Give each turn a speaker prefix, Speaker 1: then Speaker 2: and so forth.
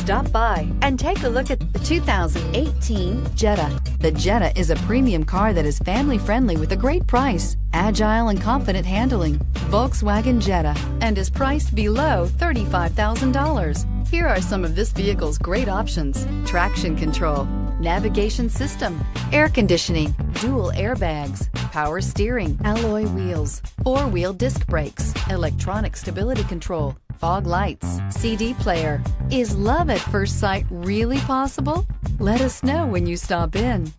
Speaker 1: Stop by and take a look at the 2018 Jetta. The Jetta is a premium car that is family-friendly with a great price, agile and confident handling. Volkswagen Jetta, and is priced below $35,000. Here are some of this vehicle's great options: traction control, navigation system, air conditioning, dual airbags, power steering, alloy wheels, four-wheel disc brakes, electronic stability control, fog lights, CD player. Is love at first sight really possible? Let us know when you stop in.